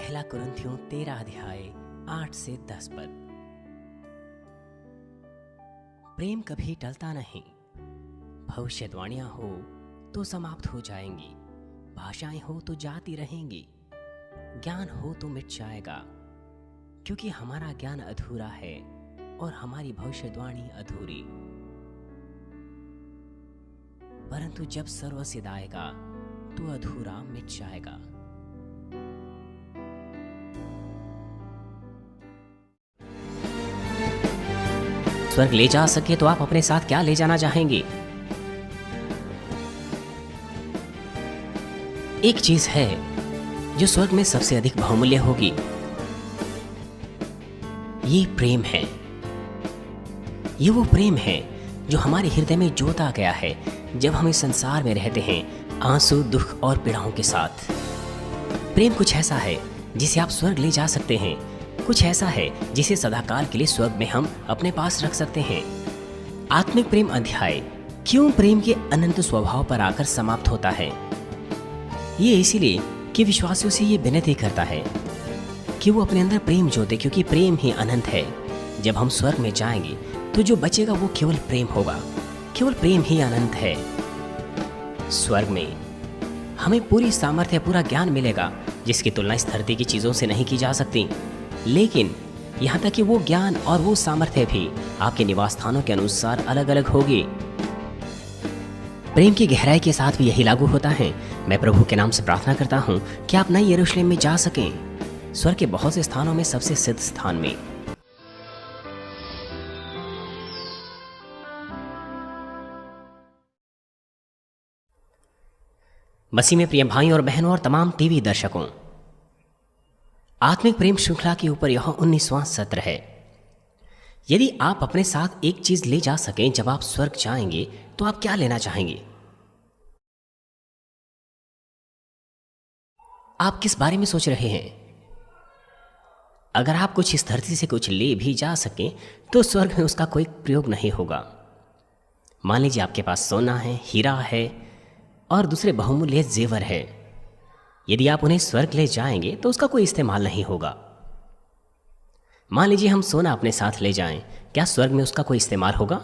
पहला कुरिन्थियों 13 अध्याय 8 से 10 पद। प्रेम कभी टलता नहीं। भविष्यवाणियां हो तो समाप्त हो जाएंगी, भाषाएं हो तो जाती रहेंगी, ज्ञान हो तो मिट जाएगा, क्योंकि हमारा ज्ञान अधूरा है और हमारी भविष्यवाणी अधूरी। परंतु जब सर्वसिद्ध आएगा तो अधूरा मिट जाएगा। स्वर्ग ले जा सके तो आप अपने साथ क्या ले जाना चाहेंगे? एक चीज है जो स्वर्ग में सबसे अधिक बहुमूल्य होगी, ये प्रेम है। ये वो प्रेम है जो हमारे हृदय में जोता गया है जब हम इस संसार में रहते हैं आंसू, दुख और पीड़ाओं के साथ। प्रेम कुछ ऐसा है जिसे आप स्वर्ग ले जा सकते हैं, कुछ ऐसा है जिसे सदाकाल के लिए स्वर्ग में हम अपने पास रख सकते हैं। आत्मिक प्रेम अध्याय क्यों प्रेम के अनंत स्वभाव पर आकर समाप्त होता है? ये इसीलिए कि विश्वासियों से ये विनती करता है कि वो अपने अंदर प्रेम जोते, क्योंकि प्रेम ही अनंत है। जब हम स्वर्ग में जाएंगे तो जो बचेगा वो केवल प्रेम होगा, केवल प्रेम ही अनंत है। स्वर्ग में हमें पूरी सामर्थ्य, पूरा ज्ञान मिलेगा जिसकी तुलना इस धरती की चीजों से नहीं की जा सकती। लेकिन यहाँ तक कि वो ज्ञान और वो सामर्थ्य भी आपके निवास स्थानों के अनुसार अलग अलग होगी। प्रेम की गहराई के साथ भी यही लागू होता है। मैं प्रभु के नाम से प्रार्थना करता हूँ कि आप नए यरूशलेम में जा सकें, स्वर्ग के बहुत से स्थानों में सबसे सिद्ध स्थान में। मसीह में प्रिय भाइयों और बहनों और तमाम टीवी दर्शकों, आत्मिक प्रेम श्रृंखला के ऊपर यह 19वां सत्र है। यदि आप अपने साथ एक चीज ले जा सकें जब आप स्वर्ग जाएंगे तो आप क्या लेना चाहेंगे? आप किस बारे में सोच रहे हैं? अगर आप कुछ इस धरती से कुछ ले भी जा सकें तो स्वर्ग में उसका कोई प्रयोग नहीं होगा। मान लीजिए आपके पास सोना है, हीरा है और दूसरे बहुमूल्य जेवर है। यदि आप उन्हें स्वर्ग ले जाएंगे तो उसका कोई इस्तेमाल नहीं होगा। मान लीजिए हम सोना अपने साथ ले जाएं, क्या स्वर्ग में उसका कोई इस्तेमाल होगा?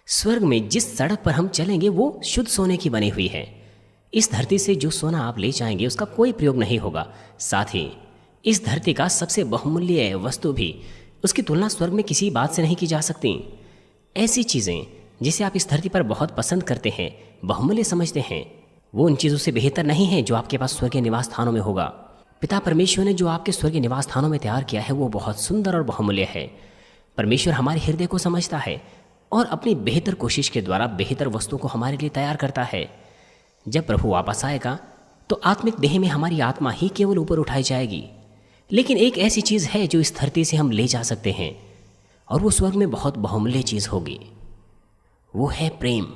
स्वर्ग में जिस सड़क पर हम चलेंगे वो शुद्ध सोने की बनी हुई है। इस धरती से जो सोना आप ले जाएंगे उसका कोई प्रयोग नहीं होगा। साथ ही इस धरती का सबसे बहुमूल्य वस्तु भी, उसकी तुलना स्वर्ग में किसी बात से नहीं की जा सकती। ऐसी चीजें जिसे आप इस धरती पर बहुत पसंद करते हैं, बहुमूल्य समझते हैं, वो उन चीजों से बेहतर नहीं है जो आपके पास स्वर्गीय निवास स्थानों में होगा। पिता परमेश्वर ने जो आपके स्वर्गीय निवास स्थानों में तैयार किया है वो बहुत सुंदर और बहुमूल्य है। परमेश्वर हमारे हृदय को समझता है और अपनी बेहतर कोशिश के द्वारा बेहतर वस्तुओं को हमारे लिए तैयार करता है। जब प्रभु वापस आएगा तो आत्मिक देह में हमारी आत्मा ही केवल ऊपर उठाई जाएगी। लेकिन एक ऐसी चीज है जो इस धरती से हम ले जा सकते हैं और वो स्वर्ग में बहुत बहुमूल्य चीज होगी। वो है प्रेम।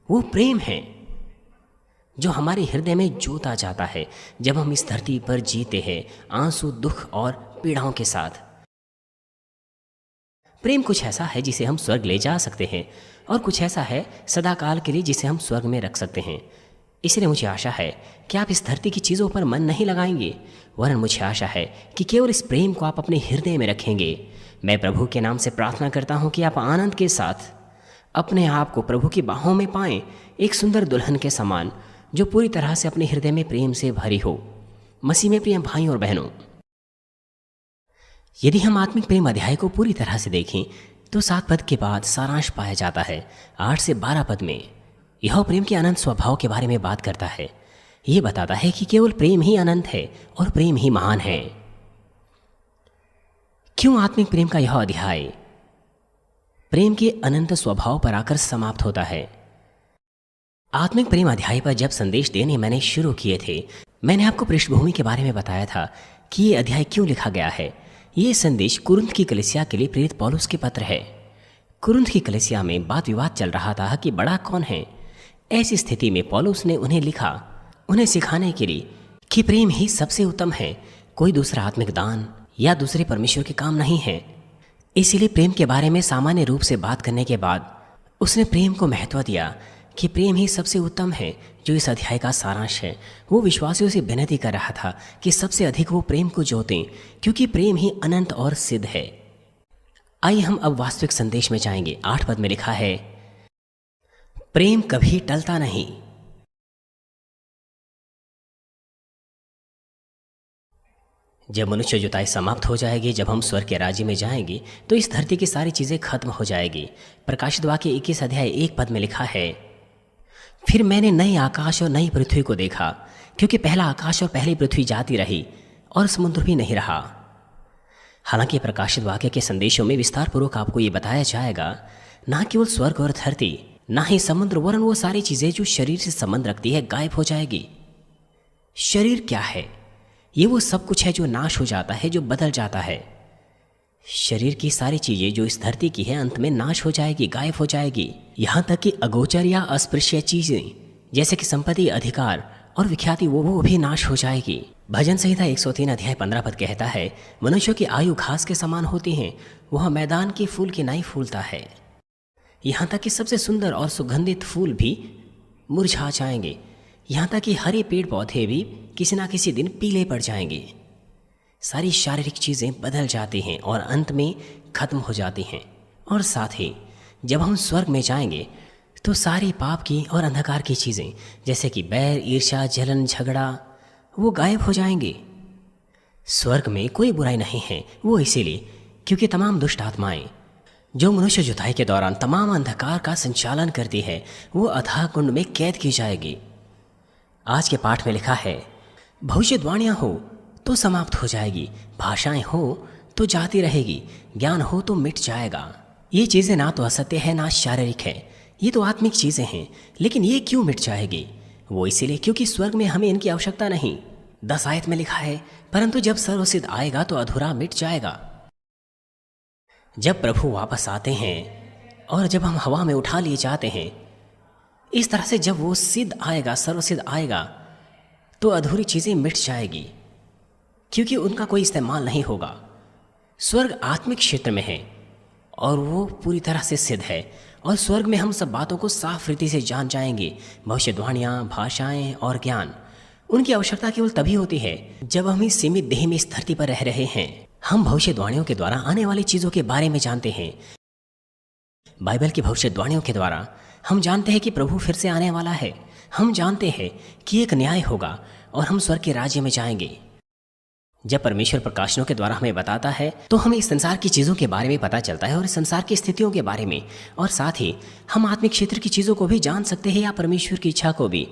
वो प्रेम है जो हमारे हृदय में जोता जाता है जब हम इस धरती पर जीते हैं आंसू, दुख और पीड़ाओं के साथ। प्रेम कुछ ऐसा है जिसे हम स्वर्ग ले जा सकते हैं और कुछ ऐसा है सदाकाल के लिए जिसे हम स्वर्ग में रख सकते हैं। इसलिए मुझे आशा है कि आप इस धरती की चीज़ों पर मन नहीं लगाएंगे, वरन मुझे आशा है कि केवल इस प्रेम को आप अपने हृदय में रखेंगे। मैं प्रभु के नाम से प्रार्थना करता हूँ कि आप आनंद के साथ अपने आप को प्रभु की बाहों में पाएं, एक सुंदर दुल्हन के समान जो पूरी तरह से अपने हृदय में प्रेम से भरी हो। मसीह में प्रिय भाइयों और बहनों, यदि हम आत्मिक प्रेम अध्याय को पूरी तरह से देखें तो 7 पद के बाद सारांश पाया जाता है। 8 से 12 पद में यह प्रेम के अनंत स्वभाव के बारे में बात करता है। यह बताता है कि केवल प्रेम ही अनंत है और प्रेम ही महान है। क्यों आत्मिक प्रेम का यह अध्याय प्रेम के अनंत स्वभाव पर आकर समाप्त होता है? आत्मिक प्रेम अध्याय पर जब संदेश देने मैंने शुरू किए थे, मैंने आपको पृष्ठभूमि के बारे में बताया था कि ये अध्याय क्यों लिखा गया है। ये संदेश कुरिन्थ की कलीसिया के लिए प्रेरित पौलुस के पत्र है। कुरिन्थ की कलीसिया में वाद विवाद चल रहा था कि बड़ा कौन है। ऐसी स्थिति में पौलुस ने उन्हें लिखा, उन्हें सिखाने के लिए कि प्रेम ही सबसे उत्तम है, कोई दूसरा आत्मिक दान या दूसरे परमेश्वर के काम नहीं है। इसीलिए प्रेम के बारे में सामान्य रूप से बात करने के बाद उसने प्रेम को महत्व दिया कि प्रेम ही सबसे उत्तम है, जो इस अध्याय का सारांश है। वो विश्वासियों से विनती कर रहा था कि सबसे अधिक वो प्रेम को जोतें, क्योंकि प्रेम ही अनंत और सिद्ध है। आइए हम अब वास्तविक संदेश में जाएंगे। 8 पद में लिखा है, प्रेम कभी टलता नहीं। जब मनुष्य जुताई समाप्त हो जाएगी, जब हम स्वर्ग के राज्य में जाएंगे, तो इस धरती की सारी चीज़ें खत्म हो जाएगी। प्रकाशित वाक्य 21 अध्याय 1 पद में लिखा है, फिर मैंने नए आकाश और नई पृथ्वी को देखा, क्योंकि पहला आकाश और पहली पृथ्वी जाती रही और समुद्र भी नहीं रहा। हालांकि प्रकाशित वाक्य के संदेशों में विस्तार पूर्वक आपको ये बताया जाएगा, ना केवल स्वर्ग और धरती, ना ही समुद्र, वरन वो सारी चीज़ें जो शरीर से संबंध रखती है गायब हो जाएगी। शरीर क्या है? ये वो सब कुछ है जो नाश हो जाता है, जो बदल जाता है। शरीर की सारी चीज़ें जो इस धरती की है अंत में नाश हो जाएगी, गायब हो जाएगी। यहाँ तक कि अगोचर या अस्पृश्य चीज़ें जैसे कि संपत्ति, अधिकार और विख्याति, वो भी नाश हो जाएगी। भजन संहिता 103 अध्याय 15 पद कहता है, मनुष्यों की आयु घास के समान होती है, वह मैदान के फूल की नाई फूलता है। यहाँ तक कि सबसे सुंदर और सुगंधित फूल भी मुरझा जाएंगे। यहाँ तक कि हरे पेड़ पौधे भी किसी ना किसी दिन पीले पड़ जाएंगे। सारी शारीरिक चीज़ें बदल जाती हैं और अंत में खत्म हो जाती हैं। और साथ ही जब हम स्वर्ग में जाएंगे तो सारी पाप की और अंधकार की चीज़ें जैसे कि बैर, ईर्ष्या, जलन, झगड़ा, वो गायब हो जाएंगे। स्वर्ग में कोई बुराई नहीं है, वो इसीलिए क्योंकि तमाम दुष्ट आत्माएं जो मनुष्य जुताई के दौरान तमाम अंधकार का संचालन करती है, वो अथाह कुंड में कैद की जाएगी। आज के पाठ में लिखा है, भविष्यवाणियाँ हो तो समाप्त हो जाएगी, भाषाएं हो तो जाती रहेगी, ज्ञान हो तो मिट जाएगा। ये चीज़ें ना तो असत्य है ना शारीरिक है, ये तो आत्मिक चीज़ें हैं। लेकिन ये क्यों मिट जाएगी? वो इसीलिए क्योंकि स्वर्ग में हमें इनकी आवश्यकता नहीं। 10 आयत में लिखा है, परंतु जब सर्वसिद्ध आएगा तो अधूरा मिट जाएगा। जब प्रभु वापस आते हैं और जब हम हवा में उठा लिए जाते हैं, इस तरह से जब वो सिद्ध आएगा, सर्वसिद्ध आएगा, तो अधूरी चीज़ें मिट जाएगी, क्योंकि उनका कोई इस्तेमाल नहीं होगा। स्वर्ग आत्मिक क्षेत्र में है और वो पूरी तरह से सिद्ध है। और स्वर्ग में हम सब बातों को साफ रीति से जान जाएंगे। भविष्यवाणियाँ, भाषाएं और ज्ञान, उनकी आवश्यकता केवल तभी होती है जब हम इस सीमित देह में इस धरती पर रह रहे हैं। हम भविष्यवाणियों के द्वारा आने वाली चीज़ों के बारे में जानते हैं। बाइबल की भविष्यवाणियों के द्वारा हम जानते हैं कि प्रभु फिर से आने वाला है। हम जानते हैं कि एक न्याय होगा और हम स्वर्ग के राज्य में जाएंगे। जब परमेश्वर प्रकाशनों के द्वारा हमें बताता है तो हमें इस संसार की चीज़ों के बारे में पता चलता है और इस संसार की स्थितियों के बारे में, और साथ ही हम आत्मिक क्षेत्र की चीज़ों को भी जान सकते हैं या परमेश्वर की इच्छा को भी।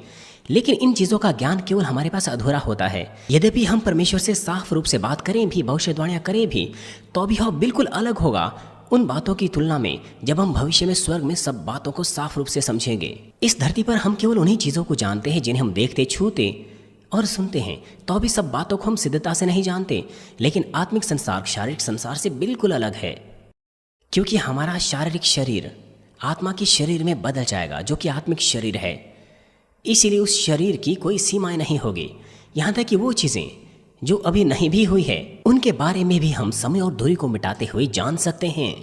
लेकिन इन चीज़ों का ज्ञान केवल हमारे पास अधूरा होता है। यद्यपि हम परमेश्वर से साफ रूप से बात करें भी, भविष्यवाणियाँ करें भी, तो भी वह बिल्कुल अलग होगा उन बातों की तुलना में जब हम भविष्य में स्वर्ग में सब बातों को साफ रूप से समझेंगे। इस धरती पर हम केवल उन्हीं चीज़ों को जानते हैं जिन्हें हम देखते, छूते और सुनते हैं, तो भी सब बातों को हम सिद्धता से नहीं जानते। लेकिन आत्मिक संसार शारीरिक संसार से बिल्कुल अलग है, क्योंकि हमारा शारीरिक शरीर आत्मा के शरीर में बदल जाएगा, जो कि आत्मिक शरीर है। इसीलिए उस शरीर की कोई सीमाएं नहीं होगी। यहाँ तक कि वो चीज़ें जो अभी नहीं भी हुई है, उनके बारे में भी हम समय और दूरी को मिटाते हुए जान सकते हैं।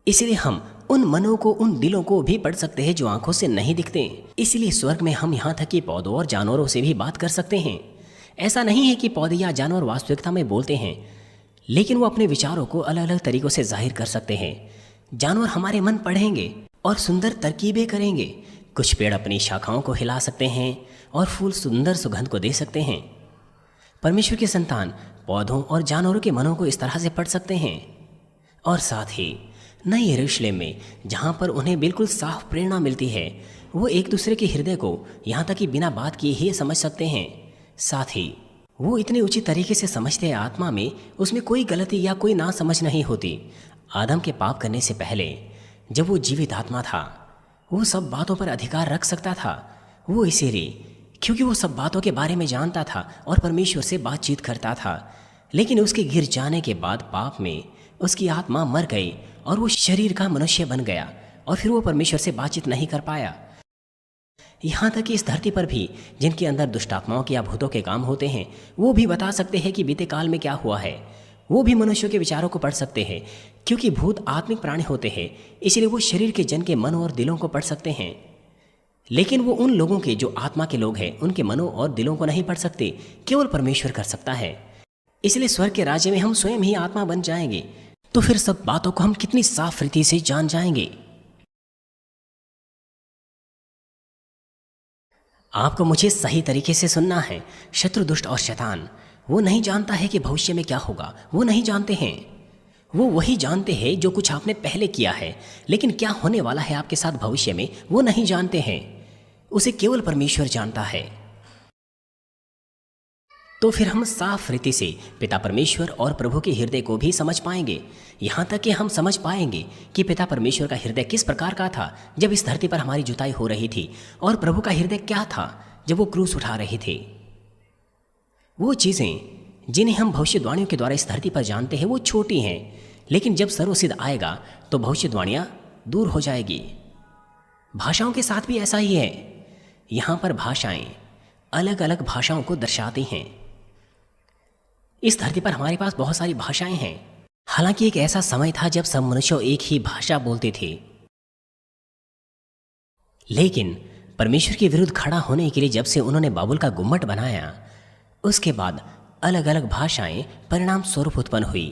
इसलिए हम उन मनों को, उन दिलों को भी पढ़ सकते हैं जो आंखों से नहीं दिखते। इसलिए स्वर्ग में हम यहाँ तक कि पौधों और जानवरों से भी बात कर सकते हैं। ऐसा नहीं है कि पौधे या जानवर वास्तविकता में बोलते हैं, लेकिन वो अपने विचारों को अलग अलग तरीकों से जाहिर कर सकते हैं। जानवर हमारे मन पढ़ेंगे और सुंदर तरकीबें करेंगे। कुछ पेड़ अपनी शाखाओं को हिला सकते हैं और फूल सुंदर सुगंध को दे सकते हैं। परमेश्वर के संतान पौधों और जानवरों के मनों को इस तरह से पढ़ सकते हैं। और साथ ही नए यरूशलेम में, जहाँ पर उन्हें बिल्कुल साफ प्रेरणा मिलती है, वो एक दूसरे के हृदय को यहाँ तक कि बिना बात किए ही समझ सकते हैं। साथ ही वो इतने उचित तरीके से समझते हैं, आत्मा में उसमें कोई गलती या कोई ना समझ नहीं होती। आदम के पाप करने से पहले जब वो जीवित आत्मा था, वो सब बातों पर अधिकार रख सकता था। वो इसीलिए क्योंकि वो सब बातों के बारे में जानता था और परमेश्वर से बातचीत करता था। लेकिन उसके गिर जाने के बाद पाप में उसकी आत्मा मर गई और वो शरीर का मनुष्य बन गया, और फिर वो परमेश्वर से बातचीत नहीं कर पाया। यहाँ तक कि इस धरती पर भी जिनके अंदर दुष्टात्माओं के या भूतों के काम होते हैं, वो भी बता सकते हैं कि बीते काल में क्या हुआ है। वो भी मनुष्यों के विचारों को पढ़ सकते हैं, क्योंकि भूत आत्मिक प्राणी होते हैं। इसलिए वो शरीर के जन के मन और दिलों को पढ़ सकते हैं। लेकिन वो उन लोगों के जो आत्मा के लोग हैं, उनके मनों और दिलों को नहीं पढ़ सकते, केवल परमेश्वर कर सकता है। इसलिए स्वर्ग के राज्य में हम स्वयं ही आत्मा बन जाएंगे। तो फिर सब बातों को हम कितनी साफ रीति से जान जाएंगे। आपको मुझे सही तरीके से सुनना है। शत्रु, दुष्ट और शैतान वो नहीं जानता है कि भविष्य में क्या होगा, वो नहीं जानते हैं। वो वही जानते हैं जो कुछ आपने पहले किया है, लेकिन क्या होने वाला है आपके साथ भविष्य में वो नहीं जानते हैं। उसे केवल परमेश्वर जानता है। तो फिर हम साफ रीति से पिता परमेश्वर और प्रभु के हृदय को भी समझ पाएंगे। यहाँ तक कि हम समझ पाएंगे कि पिता परमेश्वर का हृदय किस प्रकार का था जब इस धरती पर हमारी जुताई हो रही थी, और प्रभु का हृदय क्या था जब वो क्रूस उठा रहे थे। वो चीज़ें जिन्हें हम भविष्यवाणियों के द्वारा इस धरती पर जानते हैं वो छोटी हैं, लेकिन जब सर्वसिद्ध आएगा तो भविष्यवाणियाँ दूर हो जाएगी। भाषाओं के साथ भी ऐसा ही है। यहाँ पर भाषाएं अलग अलग भाषाओं को दर्शाती हैं। इस धरती पर हमारे पास बहुत सारी भाषाएं हैं। हालांकि एक ऐसा समय था जब सब मनुष्य एक ही भाषा बोलते थे, लेकिन परमेश्वर के विरुद्ध खड़ा होने के लिए जब से उन्होंने बाबुल का गुम्मट बनाया, उसके बाद अलग अलग भाषाएं परिणाम स्वरूप उत्पन्न हुई,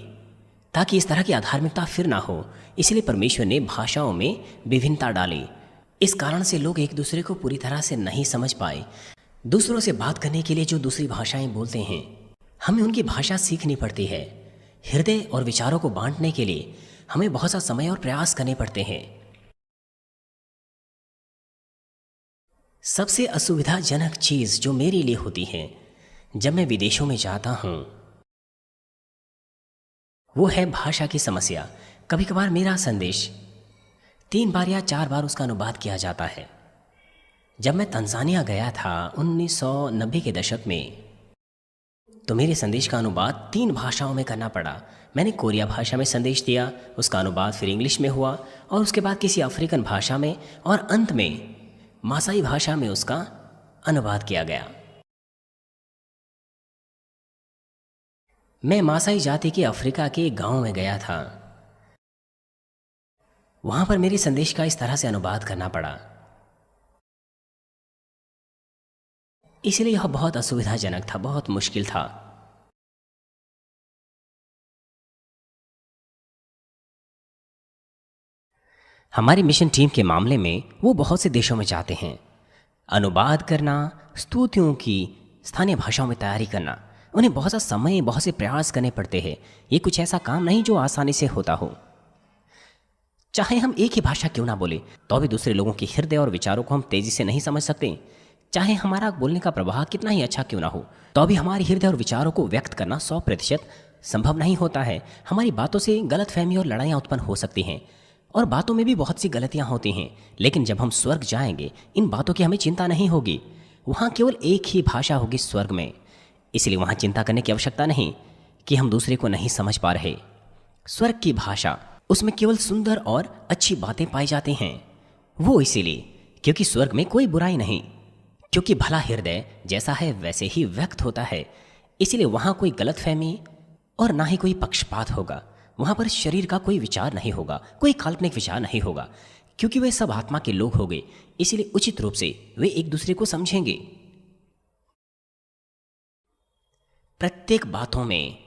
ताकि इस तरह की अधार्मिकता फिर ना हो। इसलिए परमेश्वर ने भाषाओं में विभिन्नता डाली। इस कारण से लोग एक दूसरे को पूरी तरह से नहीं समझ पाए। दूसरों से बात करने के लिए जो दूसरी भाषाएं बोलते हैं, हमें उनकी भाषा सीखनी पड़ती है। हृदय और विचारों को बांटने के लिए हमें बहुत सा समय और प्रयास करने पड़ते हैं। सबसे असुविधाजनक चीज़ जो मेरे लिए होती है जब मैं विदेशों में जाता हूँ, वो है भाषा की समस्या। कभी कभार मेरा संदेश 3 बार या 4 बार उसका अनुवाद किया जाता है। जब मैं तंजानिया गया था 1990 के दशक में, तो मेरे संदेश का अनुवाद 3 भाषाओं में करना पड़ा। मैंने कोरिया भाषा में संदेश दिया, उसका अनुवाद फिर इंग्लिश में हुआ, और उसके बाद किसी अफ्रीकन भाषा में, और अंत में मासाई भाषा में उसका अनुवाद किया गया। मैं मासाई जाति के अफ्रीका के एक गांव में गया था। वहां पर मेरे संदेश का इस तरह से अनुवाद करना पड़ा। इसलिए यह बहुत असुविधाजनक था, बहुत मुश्किल था। हमारी मिशन टीम के मामले में वो बहुत से देशों में जाते हैं। अनुवाद करना, स्तुतियों की स्थानीय भाषाओं में तैयारी करना, उन्हें बहुत सा समय, बहुत से प्रयास करने पड़ते हैं। ये कुछ ऐसा काम नहीं जो आसानी से होता हो। चाहे हम एक ही भाषा क्यों ना बोले, तो भी दूसरे लोगों के हृदय और विचारों को हम तेजी से नहीं समझ सकते। चाहे हमारा बोलने का प्रवाह कितना ही अच्छा क्यों ना हो, तो भी हमारे हृदय और विचारों को व्यक्त करना 100% संभव नहीं होता है। हमारी बातों से गलतफहमी और लड़ाइयाँ उत्पन्न हो सकती हैं, और बातों में भी बहुत सी गलतियाँ होती हैं। लेकिन जब हम स्वर्ग जाएंगे, इन बातों की हमें चिंता नहीं होगी। वहाँ केवल एक ही भाषा होगी स्वर्ग में। इसलिए वहाँ चिंता करने की आवश्यकता नहीं कि हम दूसरे को नहीं समझ पा रहे। स्वर्ग की भाषा, उसमें केवल सुंदर और अच्छी बातें पाई जाती हैं। वो इसीलिए क्योंकि स्वर्ग में कोई बुराई नहीं, क्योंकि भला हृदय जैसा है वैसे ही व्यक्त होता है। इसीलिए वहाँ कोई गलतफहमी और ना ही कोई पक्षपात होगा। वहाँ पर शरीर का कोई विचार नहीं होगा, कोई काल्पनिक विचार नहीं होगा, क्योंकि वे सब आत्मा के लोग होंगे। इसीलिए उचित रूप से वे एक दूसरे को समझेंगे। प्रत्येक बातों में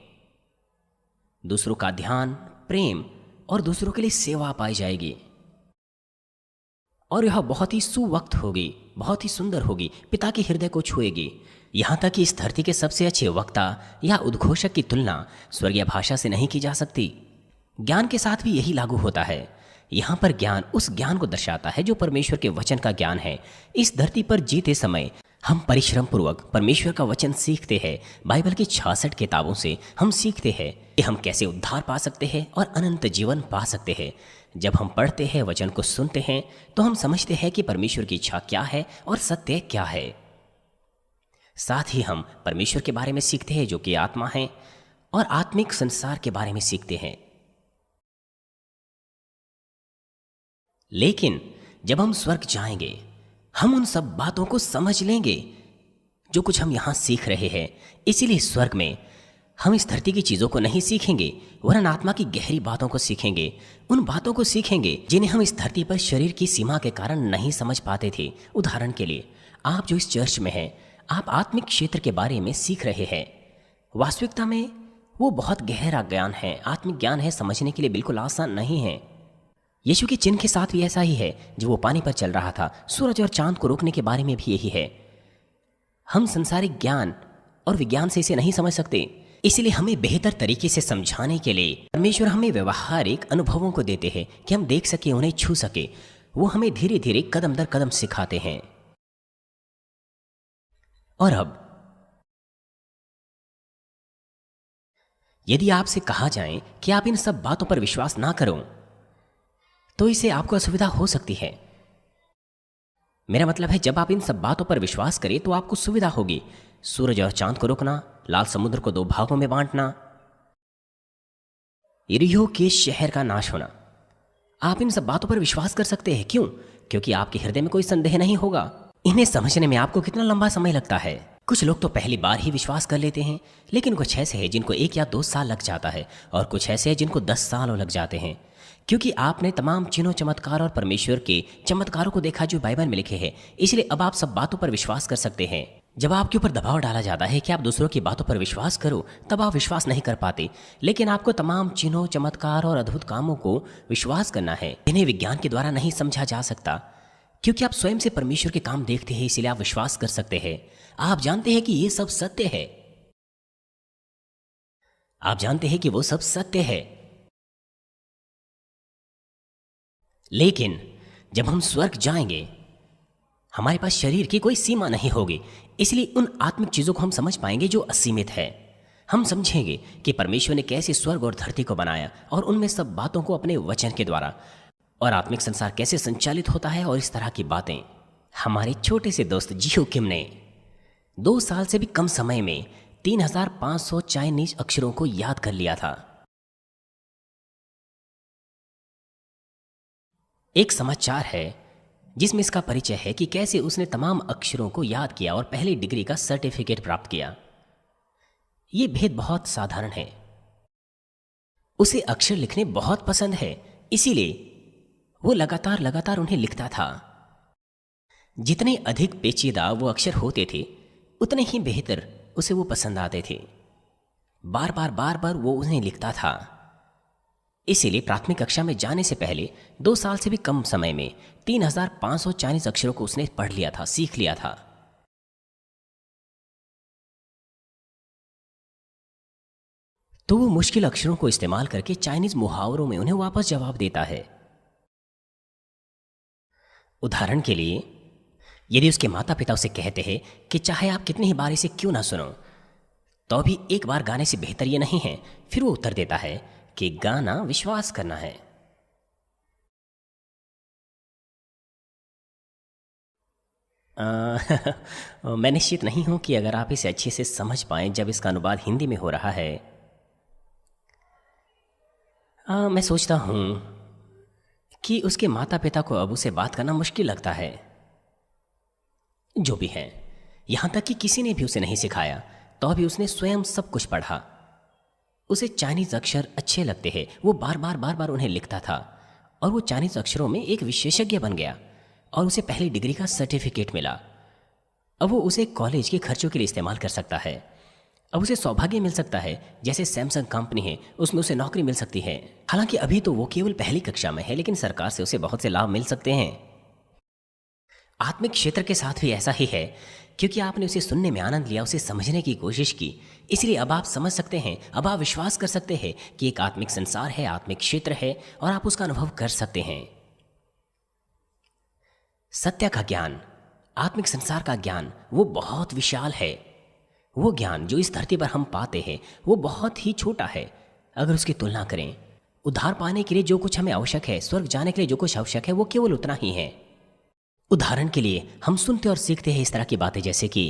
दूसरों का ध्यान, प्रेम और दूसरों के लिए सेवा पाई जाएगी, और यह बहुत ही सुवक्त होगी, बहुत ही सुंदर होगी, पिता के हृदय को छुएगी। यहाँ तक कि इस धरती के सबसे अच्छे वक्ता या उद्घोषक की तुलना स्वर्गीय भाषा से नहीं की जा सकती। ज्ञान के साथ भी यही लागू होता है। यहाँ पर ज्ञान उस ज्ञान को दर्शाता है जो परमेश्वर के वचन का ज्ञान है। इस धरती पर जीते समय हम परिश्रम पूर्वक परमेश्वर का वचन सीखते हैं। बाइबल की 66 किताबों से हम सीखते हैं कि हम कैसे उद्धार पा सकते हैं और अनंत जीवन पा सकते हैं। जब हम पढ़ते हैं, वचन को सुनते हैं, तो हम समझते हैं कि परमेश्वर की इच्छा क्या है और सत्य क्या है। साथ ही हम परमेश्वर के बारे में सीखते हैं जो कि आत्मा है, और आत्मिक संसार के बारे में सीखते हैं। लेकिन जब हम स्वर्ग जाएंगे, हम उन सब बातों को समझ लेंगे जो कुछ हम यहां सीख रहे हैं। इसीलिए स्वर्ग में हम इस धरती की चीज़ों को नहीं सीखेंगे, वरन आत्मा की गहरी बातों को सीखेंगे। उन बातों को सीखेंगे जिन्हें हम इस धरती पर शरीर की सीमा के कारण नहीं समझ पाते थे। उदाहरण के लिए, आप जो इस चर्च में हैं, आप आत्मिक क्षेत्र के बारे में सीख रहे हैं। वास्तविकता में वो बहुत गहरा ज्ञान है, आत्मिक ज्ञान है, समझने के लिए बिल्कुल आसान नहीं है। यीशु के चिन्ह के साथ भी ऐसा ही है। जो वो पानी पर चल रहा था, सूरज और चांद को रोकने के बारे में भी यही है। हम संसारिक ज्ञान और विज्ञान से इसे नहीं समझ सकते, इसलिए हमें बेहतर तरीके से समझाने के लिए परमेश्वर हमें व्यवहारिक अनुभवों को देते हैं कि हम देख सके, उन्हें छू सके। वो हमें धीरे धीरे कदम दर कदम सिखाते हैं। और अब यदि आपसे कहा जाए कि आप इन सब बातों पर विश्वास ना करो, तो इससे आपको असुविधा हो सकती है। मेरा मतलब है, जब आप इन सब बातों पर विश्वास करें तो आपको सुविधा होगी। सूरज और चांद को रोकना, लाल समुद्र को 2 भागों में बांटना, यरीहो के शहर का नाश होना। आप इन सब बातों पर विश्वास कर सकते हैं। क्यों? क्योंकि आपके हृदय में कोई संदेह नहीं होगा। इन्हें समझने में आपको कितना लंबा समय लगता है? कुछ लोग तो पहली बार ही विश्वास कर लेते हैं, लेकिन कुछ ऐसे हैं जिनको 1 या 2 साल लग जाता है, और कुछ ऐसे हैं जिनको 10 साल लग जाते हैं। क्योंकि आपने तमाम चिन्हों, चमत्कार और परमेश्वर के चमत्कारों को देखा जो बाइबल में लिखे हैं, इसलिए अब आप सब बातों पर विश्वास कर सकते हैं। जब आपके ऊपर दबाव डाला जाता है कि आप दूसरों की बातों पर विश्वास करो, तब आप विश्वास नहीं कर पाते। लेकिन आपको तमाम चिन्हों, चमत्कार और अद्भुत कामों को विश्वास करना है, इन्हें विज्ञान के द्वारा नहीं समझा जा सकता। क्योंकि आप स्वयं से परमेश्वर के काम देखते हैं, इसीलिए आप विश्वास कर सकते हैं। आप जानते हैं कि ये सब सत्य है। आप जानते हैं कि वो सब सत्य है। लेकिन जब हम स्वर्ग जाएंगे, हमारे पास शरीर की कोई सीमा नहीं होगी, इसलिए उन आत्मिक चीजों को हम समझ पाएंगे जो असीमित है। हम समझेंगे कि परमेश्वर ने कैसे स्वर्ग और धरती को बनाया, और उनमें सब बातों को अपने वचन के द्वारा, और आत्मिक संसार कैसे संचालित होता है, और इस तरह की बातें। हमारे छोटे से दोस्त जिहो किम ने 2 साल से भी कम समय में 3500 चाइनीज अक्षरों को याद कर लिया था। एक समाचार है जिसमें इसका परिचय है कि कैसे उसने तमाम अक्षरों को याद किया और पहली डिग्री का सर्टिफिकेट प्राप्त किया। ये भेद बहुत साधारण है। उसे अक्षर लिखने बहुत पसंद है, इसीलिए वो लगातार उन्हें लिखता था। जितने अधिक पेचीदा वो अक्षर होते थे, उतने ही बेहतर उसे वो पसंद आते थे। बार बार वो उन्हें लिखता था। इसीलिए प्राथमिक कक्षा में जाने से पहले 2 साल से भी कम समय में 3500 चाइनीज अक्षरों को उसने पढ़ लिया था, सीख लिया था। तो वो मुश्किल अक्षरों को इस्तेमाल करके चाइनीज मुहावरों में उन्हें वापस जवाब देता है। उदाहरण के लिए, यदि उसके माता पिता उसे कहते हैं कि चाहे आप कितनी ही बार इसे क्यों ना सुनो, तो भी एक बार गाने से बेहतर ये नहीं है, फिर वो उत्तर देता है कि गाना विश्वास करना है। मैं निश्चित नहीं हूं कि अगर आप इसे अच्छे से समझ पाएं जब इसका अनुवाद हिंदी में हो रहा है। मैं सोचता हूं कि उसके माता पिता को अब उसे बात करना मुश्किल लगता है। जो भी है, यहां तक कि किसी ने भी उसे नहीं सिखाया, तो भी उसने स्वयं सब कुछ पढ़ा। उसे चाइनीज अक्षर अच्छे लगते हैं, वो बार बार उन्हें लिखता था, और वो चाइनीज अक्षरों में एक विशेषज्ञ बन गया, और उसे पहली डिग्री का सर्टिफिकेट मिला। अब वो उसे कॉलेज के खर्चों के लिए इस्तेमाल कर सकता है। अब उसे सौभाग्य मिल सकता है, जैसे सैमसंग कंपनी है, उसमें उसे नौकरी मिल सकती है। हालांकि अभी तो वो केवल पहली कक्षा में है, लेकिन सरकार से उसे बहुत से लाभ मिल सकते हैं। आत्मिक क्षेत्र के साथ भी ऐसा ही है। क्योंकि आपने उसे सुनने में आनंद लिया, उसे समझने की कोशिश की, इसलिए अब आप समझ सकते हैं, अब आप विश्वास कर सकते हैं कि एक आत्मिक संसार है, आत्मिक क्षेत्र है, और आप उसका अनुभव कर सकते हैं। सत्य का ज्ञान, आत्मिक संसार का ज्ञान, वो बहुत विशाल है। वो ज्ञान जो इस धरती पर हम पाते हैं, वो बहुत ही छोटा है अगर उसकी तुलना करें। उद्धार पाने के लिए जो कुछ हमें आवश्यक है, स्वर्ग जाने के लिए जो कुछ आवश्यक है, वो केवल उतना ही है। उदाहरण के लिए, हम सुनते और सीखते हैं इस तरह की बातें जैसे कि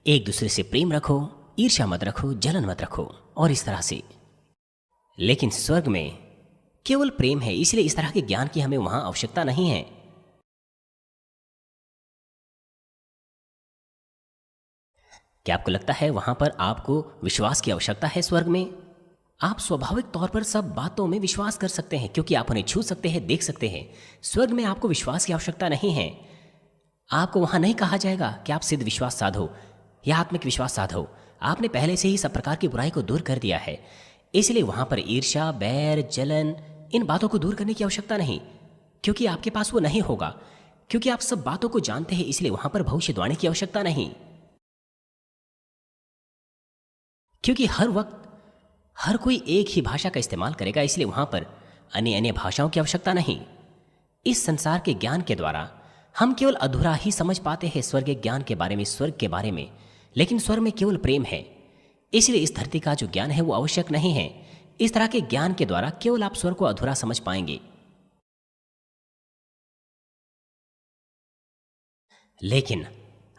एक दूसरे से प्रेम रखो, ईर्ष्या मत रखो, जलन मत रखो, और इस तरह से। लेकिन स्वर्ग में केवल प्रेम है, इसलिए इस तरह के ज्ञान की हमें वहां आवश्यकता नहीं है। क्या आपको लगता है वहां पर आपको विश्वास की आवश्यकता है? स्वर्ग में आप स्वाभाविक तौर पर सब बातों में विश्वास कर सकते हैं क्योंकि आप उन्हें छू सकते हैं, देख सकते हैं। स्वर्ग में आपको विश्वास की आवश्यकता नहीं है। आपको वहां नहीं कहा जाएगा कि आप सिद्ध विश्वास साधो या आत्मिक विश्वास साधो। आपने पहले से ही सब प्रकार की बुराई को दूर कर दिया है, इसलिए वहां पर ईर्ष्या, बैर, जलन, इन बातों को दूर करने की आवश्यकता नहीं, क्योंकि आपके पास वो नहीं होगा। क्योंकि आप सब बातों को जानते हैं, इसलिए वहां पर भविष्यवाणी की आवश्यकता नहीं। क्योंकि हर वक्त हर कोई एक ही भाषा का इस्तेमाल करेगा, इसलिए वहां पर अन्य अन्य भाषाओं की आवश्यकता नहीं। इस संसार के ज्ञान के द्वारा हम केवल अधूरा ही समझ पाते हैं स्वर्ग ज्ञान के बारे में, स्वर्ग के बारे में, लेकिन स्वर्ग में केवल प्रेम है। इसलिए इस धरती का जो ज्ञान है वो आवश्यक नहीं है। इस तरह के ज्ञान के द्वारा केवल आप स्वर्ग को अधूरा समझ पाएंगे। लेकिन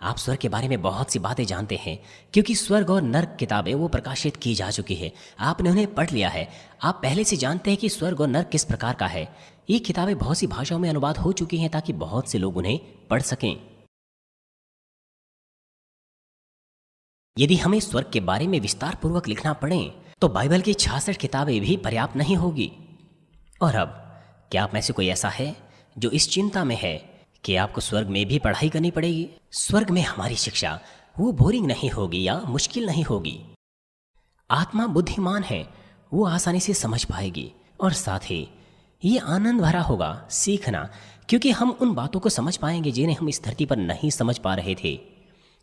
आप स्वर्ग के बारे में बहुत सी बातें जानते हैं, क्योंकि स्वर्ग और नर्क किताबें वो प्रकाशित की जा चुकी है। आपने उन्हें पढ़ लिया है। आप पहले से जानते हैं कि स्वर्ग और नर्क किस प्रकार का है। ये किताबें बहुत सी भाषाओं में अनुवाद हो चुकी हैं ताकि बहुत से लोग उन्हें पढ़ सकें। यदि हमें स्वर्ग के बारे में विस्तार पूर्वक लिखना पड़े तो बाइबल की 66 किताबें भी पर्याप्त नहीं होगी। और अब क्या आप में से कोई ऐसा है जो इस चिंता में है कि आपको स्वर्ग में भी पढ़ाई करनी पड़ेगी? स्वर्ग में हमारी शिक्षा वो बोरिंग नहीं होगी या मुश्किल नहीं होगी। आत्मा बुद्धिमान है, वो आसानी से समझ पाएगी, और साथ ही ये आनंद भरा होगा सीखना, क्योंकि हम उन बातों को समझ पाएंगे जिन्हें हम इस धरती पर नहीं समझ पा रहे थे।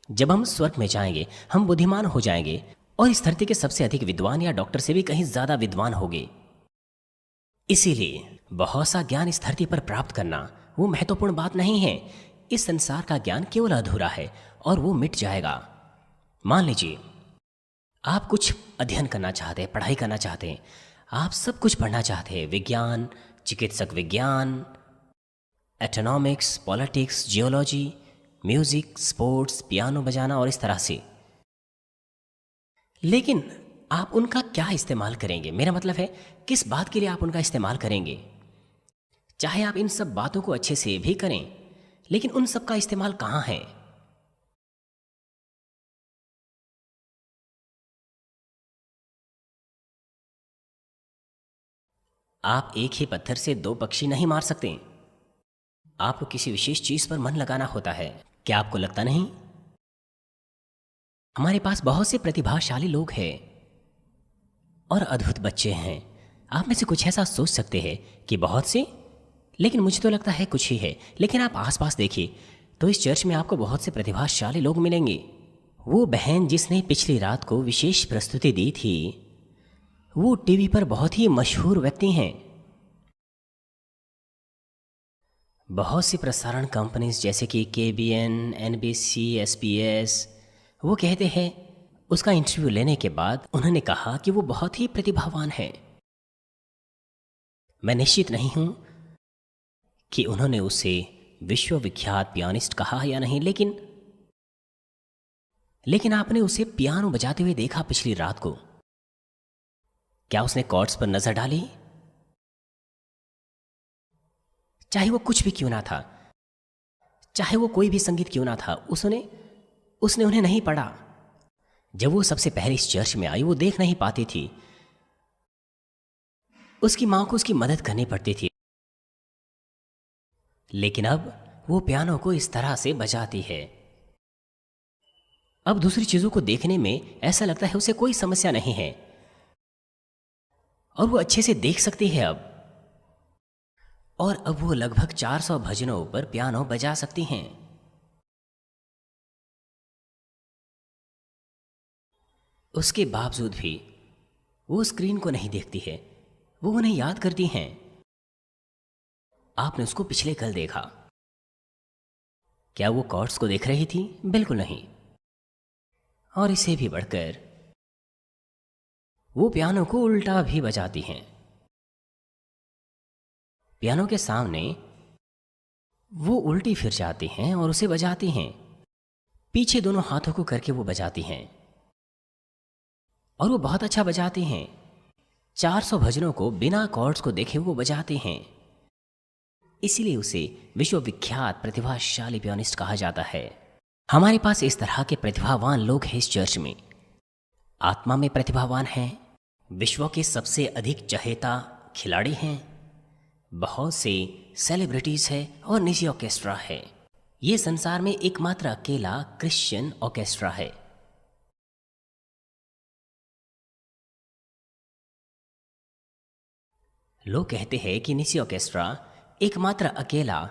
जब हम स्वर्ग में जाएंगे हम बुद्धिमान हो जाएंगे और इस धरती के सबसे अधिक विद्वान या डॉक्टर से भी कहीं ज्यादा विद्वान होंगे। इसीलिए बहुत सा ज्ञान इस धरती पर प्राप्त करना वो महत्वपूर्ण बात नहीं है। इस संसार का ज्ञान केवल अधूरा है और वो मिट जाएगा। मान लीजिए आप कुछ अध्ययन करना चाहते हैं, पढ़ाई करना चाहते हैं, आप सब कुछ पढ़ना चाहते हैं, विज्ञान, चिकित्सक विज्ञान, एटोनॉमिक्स, politics, geology, music, sports, piano बजाना और इस तरह से। लेकिन आप उनका क्या इस्तेमाल करेंगे? मेरा मतलब है किस बात के लिए आप उनका इस्तेमाल करेंगे? चाहे आप इन सब बातों को अच्छे से भी करें, लेकिन उन सब का इस्तेमाल कहां है? आप एक ही पत्थर से दो पक्षी नहीं मार सकते। आपको किसी विशेष चीज पर मन लगाना होता है। क्या आपको लगता नहीं? हमारे पास बहुत से प्रतिभाशाली लोग हैं और अद्भुत बच्चे हैं। आप में से कुछ ऐसा सोच सकते हैं कि बहुत से, लेकिन मुझे तो लगता है कुछ ही है। लेकिन आप आसपास देखिए तो इस चर्च में आपको बहुत से प्रतिभाशाली लोग मिलेंगे। वो बहन जिसने पिछली रात को विशेष प्रस्तुति दी थी, वो टीवी पर बहुत ही मशहूर व्यक्ति हैं। बहुत सी प्रसारण कंपनीज जैसे कि KBN, NBC, SBS, वो कहते हैं, उसका इंटरव्यू लेने के बाद उन्होंने कहा कि वो बहुत ही प्रतिभावान है। मैं निश्चित नहीं हूं कि उन्होंने उसे विश्वविख्यात पियानिस्ट कहा या नहीं, लेकिन आपने उसे पियानो बजाते हुए देखा पिछली रात को। क्या उसने कॉर्ड्स पर नजर डाली? चाहे वो कुछ भी क्यों ना था, चाहे वो कोई भी संगीत क्यों ना था, उसने उन्हें नहीं पढ़ा। जब वो सबसे पहले इस चर्च में आई वो देख नहीं पाती थी। उसकी मां को उसकी मदद करनी पड़ती थी, लेकिन अब वो पियानो को इस तरह से बजाती है। अब दूसरी चीजों को देखने में ऐसा लगता है उसे कोई समस्या नहीं है और वो अच्छे से देख सकती है अब। और अब वो लगभग 400 भजनों पर पियानो बजा सकती हैं। उसके बावजूद भी वो स्क्रीन को नहीं देखती है, वो उन्हें याद करती हैं। आपने उसको पिछले कल देखा। क्या वो कॉर्ड्स को देख रही थी? बिल्कुल नहीं। और इसे भी बढ़कर वो पियानो को उल्टा भी बजाती हैं। पियानो के सामने वो उल्टी फिर जाती हैं और उसे बजाती हैं। पीछे दोनों हाथों को करके वो बजाती हैं और वो बहुत अच्छा बजाती हैं। 400 भजनों को बिना कॉर्ड्स को देखे वो बजाते हैं। इसीलिए उसे विश्वविख्यात प्रतिभाशाली पियानिस्ट कहा जाता है। हमारे पास इस तरह के प्रतिभावान लोग हैं इस चर्च में। आत्मा में प्रतिभावान हैं, विश्व के सबसे अधिक चहेता खिलाड़ी हैं, बहुत से सेलिब्रिटीज है और निजी ऑर्केस्ट्रा है। ये संसार में एकमात्र अकेला क्रिश्चियन ऑर्केस्ट्रा है। लोग कहते हैं कि निजी ऑर्केस्ट्रा एकमात्र अकेला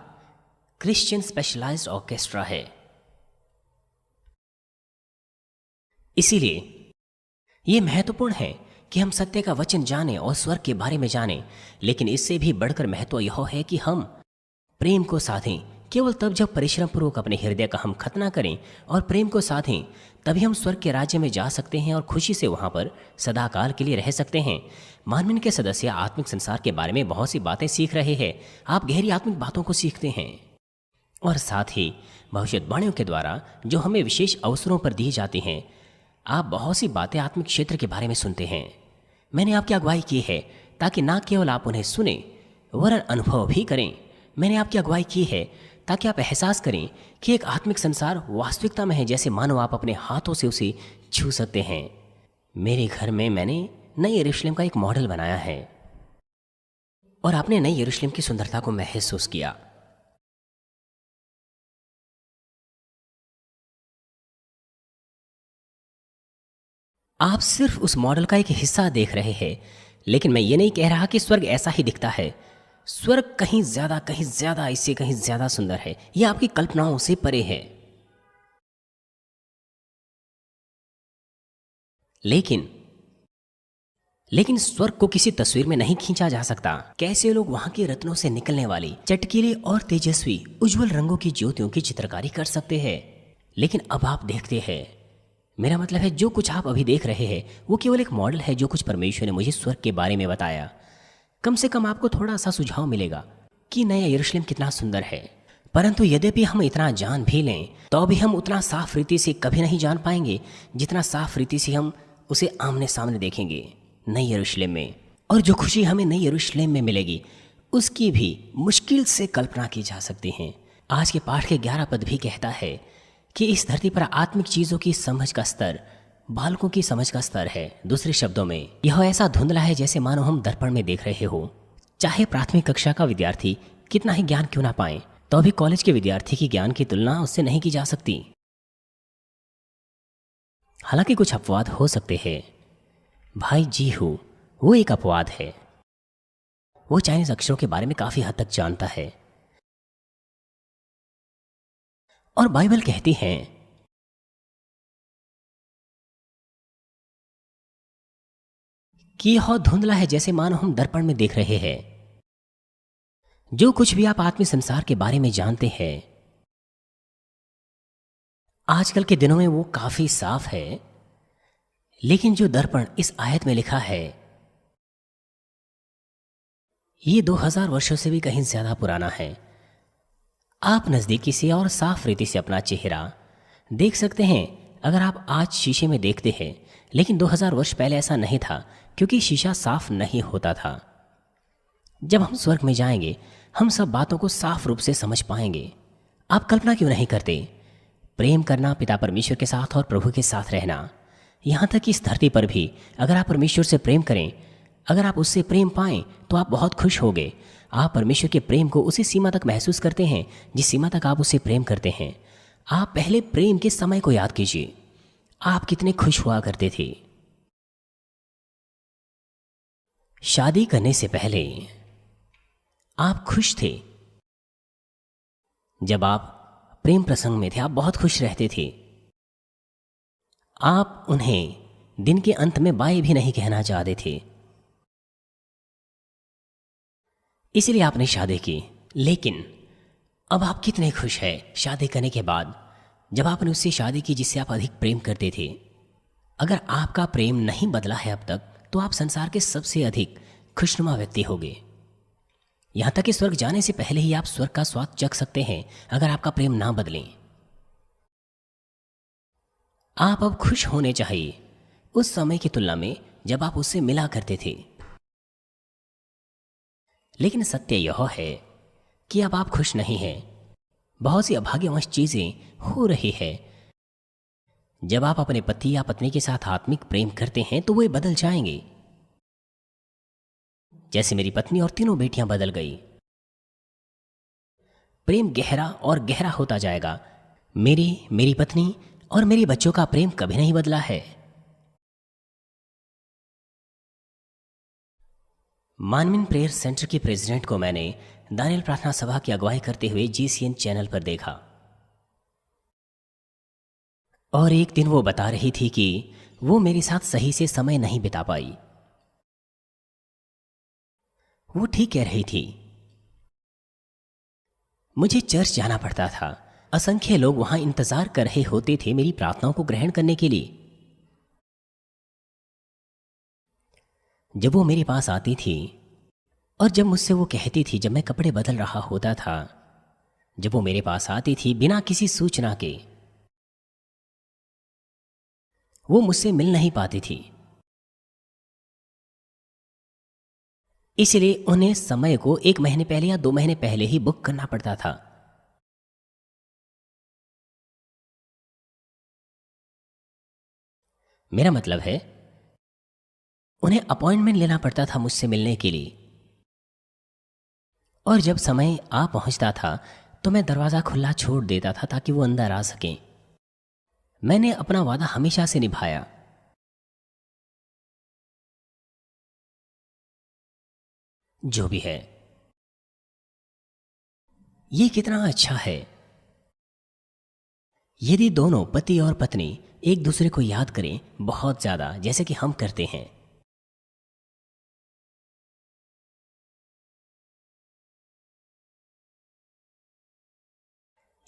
क्रिश्चियन स्पेशलाइज्ड ऑर्केस्ट्रा है। इसीलिए यह महत्वपूर्ण है कि हम सत्य का वचन जानें और स्वर्ग के बारे में जानें, लेकिन इससे भी बढ़कर महत्व यह है कि हम प्रेम को साधें। केवल तब जब परिश्रम पूर्वक अपने हृदय का हम खतना करें और प्रेम को साधें, तभी हम स्वर्ग के राज्य में जा सकते हैं और खुशी से वहां पर सदाकाल के लिए रह सकते हैं। मानवीन के सदस्य आत्मिक संसार के बारे में बहुत सी बातें सीख रहे हैं। आप गहरी आत्मिक बातों को सीखते हैं और साथ ही भविष्यवाणियों के द्वारा जो हमें विशेष अवसरों पर दी जाती हैं, आप बहुत सी बातें आत्मिक क्षेत्र के बारे में सुनते हैं। मैंने आपकी अगुवाई की है ताकि ना केवल आप उन्हें सुने वरन अनुभव भी करें। मैंने आपकी अगुवाई की है ताकि आप एहसास करें कि एक आत्मिक संसार वास्तविकता में है, जैसे मानो आप अपने हाथों से उसे छू सकते हैं। मेरे घर में मैंने नई यरूशलेम का एक मॉडल बनाया है और आपने नई यरूशलेम की सुंदरता को महसूस किया। आप सिर्फ उस मॉडल का एक हिस्सा देख रहे हैं, लेकिन मैं ये नहीं कह रहा कि स्वर्ग ऐसा ही दिखता है। स्वर्ग कहीं ज्यादा इससे कहीं ज्यादा सुंदर है। यह आपकी कल्पनाओं से परे है। लेकिन स्वर्ग को किसी तस्वीर में नहीं खींचा जा सकता। कैसे लोग वहां के रत्नों से निकलने वाली चटकीले और तेजस्वी उज्जवल रंगों की ज्योतियों की चित्रकारी कर सकते हैं। लेकिन अब आप देखते हैं, मेरा मतलब है जो कुछ आप अभी देख रहे हैं वो केवल एक मॉडल है जो कुछ परमेश्वर ने मुझे स्वर्ग के बारे में बताया। कम से कम आपको थोड़ा सा सुझाव मिलेगा कि नया यरूशलेम कितना सुंदर है। परंतु यद्यपि हम इतना जान भी लें तो भी हम उतना साफ रीति से कभी नहीं जान पाएंगे जितना साफ रीति से हम उसे आमने सामने देखेंगे नई यरूशलेम में। और जो खुशी हमें नई यरूशलेम में मिलेगी उसकी भी मुश्किल से कल्पना की जा सकती है। आज के पाठ के 11 पद भी कहता है कि इस धरती पर आत्मिक चीजों की समझ का स्तर बालकों की समझ का स्तर है। दूसरे शब्दों में यह ऐसा धुंधला है जैसे मानो हम दर्पण में देख रहे हो। चाहे प्राथमिक कक्षा का विद्यार्थी कितना ही ज्ञान क्यों ना पाए, तो भी कॉलेज के विद्यार्थी की ज्ञान की तुलना उससे नहीं की जा सकती। हालांकि कुछ अपवाद हो सकते हैं। भाई जी हूं, वो एक अपवाद है। वो चाइनीज अक्षरों के बारे में काफी हद तक जानता है और बाइबल कहती है कि यह धुंधला है जैसे मानो हम दर्पण में देख रहे हैं। जो कुछ भी आप आत्मिक संसार के बारे में जानते हैं आजकल के दिनों में वो काफी साफ है, लेकिन जो दर्पण इस आयत में लिखा है ये 2000 वर्षों से भी कहीं ज्यादा पुराना है। आप नजदीकी से और साफ रीति से अपना चेहरा देख सकते हैं अगर आप आज शीशे में देखते हैं, लेकिन 2000 वर्ष पहले ऐसा नहीं था क्योंकि शीशा साफ नहीं होता था। जब हम स्वर्ग में जाएंगे हम सब बातों को साफ रूप से समझ पाएंगे। आप कल्पना क्यों नहीं करते? प्रेम करना, पिता परमेश्वर के साथ और प्रभु के साथ रहना, यहां तक कि इस धरती पर भी अगर आप परमेश्वर से प्रेम करें, अगर आप उससे प्रेम पाएं तो आप बहुत खुश होंगे। आप परमेश्वर के प्रेम को उसी सीमा तक महसूस करते हैं जिस सीमा तक आप उससे प्रेम करते हैं। आप पहले प्रेम के समय को याद कीजिए। आप कितने खुश हुआ करते थे। शादी करने से पहले आप खुश थे। जब आप प्रेम प्रसंग में थे आप बहुत खुश रहते थे। आप उन्हें दिन के अंत में बाय भी नहीं कहना चाहते थे, इसलिए आपने शादी की। लेकिन अब आप कितने खुश हैं शादी करने के बाद, जब आपने उससे शादी की जिससे आप अधिक प्रेम करते थे। अगर आपका प्रेम नहीं बदला है अब तक, तो आप संसार के सबसे अधिक खुशनुमा व्यक्ति होंगे। यहां तक कि स्वर्ग जाने से पहले ही आप स्वर्ग का स्वाद चख सकते हैं अगर आपका प्रेम ना बदले। आप अब खुश होने चाहिए उस समय की तुलना में जब आप उससे मिला करते थे। लेकिन सत्य यह है कि अब आप खुश नहीं हैं। बहुत सी अभाग्यवश चीजें हो रही है जब आप अपने पति या पत्नी के साथ आत्मिक प्रेम करते हैं तो वे बदल जाएंगे। जैसे मेरी पत्नी और तीनों बेटियां बदल गई। प्रेम गहरा और गहरा होता जाएगा। मेरी पत्नी और मेरे बच्चों का प्रेम कभी नहीं बदला है। मानविन प्रेयर सेंटर के प्रेसिडेंट को मैंने दानियल प्रार्थना सभा की अगुवाई करते हुए GCN चैनल पर देखा और एक दिन वो बता रही थी कि वो मेरे साथ सही से समय नहीं बिता पाई। वो ठीक कह रही थी। मुझे चर्च जाना पड़ता था। असंख्य लोग वहां इंतजार कर रहे होते थे मेरी प्रार्थनाओं को ग्रहण करने के लिए। जब वो मेरे पास आती थी और जब मुझसे वो कहती थी, जब मैं कपड़े बदल रहा होता था, जब वो मेरे पास आती थी बिना किसी सूचना के, वो मुझसे मिल नहीं पाती थी। इसलिए उन्हें समय को 1 महीने पहले या 2 महीने पहले ही बुक करना पड़ता था। मेरा मतलब है, उन्हें अपॉइंटमेंट लेना पड़ता था मुझसे मिलने के लिए। और जब समय आ पहुंचता था तो मैं दरवाज़ा खुला छोड़ देता था ताकि वो अंदर आ सकें। मैंने अपना वादा हमेशा से निभाया। जो भी है, ये कितना अच्छा है यदि दोनों पति और पत्नी एक दूसरे को याद करें बहुत ज़्यादा, जैसे कि हम करते हैं।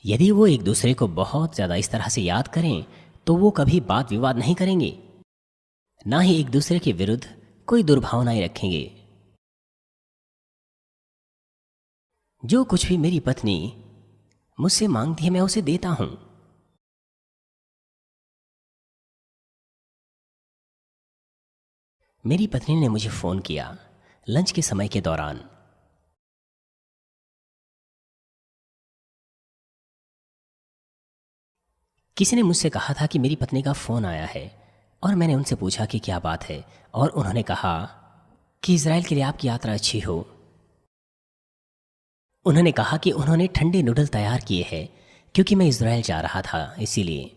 यदि वो एक दूसरे को बहुत ज़्यादा इस तरह से याद करें तो वो कभी वाद विवाद नहीं करेंगे, ना ही एक दूसरे के विरुद्ध कोई दुर्भावनाएं रखेंगे। जो कुछ भी मेरी पत्नी मुझसे मांगती है मैं उसे देता हूं। मेरी पत्नी ने मुझे फ़ोन किया लंच के समय के दौरान। किसी ने मुझसे कहा था कि मेरी पत्नी का फ़ोन आया है और मैंने उनसे पूछा कि क्या बात है, और उन्होंने कहा कि इज़राइल के लिए आपकी यात्रा अच्छी हो। उन्होंने कहा कि उन्होंने ठंडे नूडल तैयार किए हैं क्योंकि मैं इज़राइल जा रहा था, इसीलिए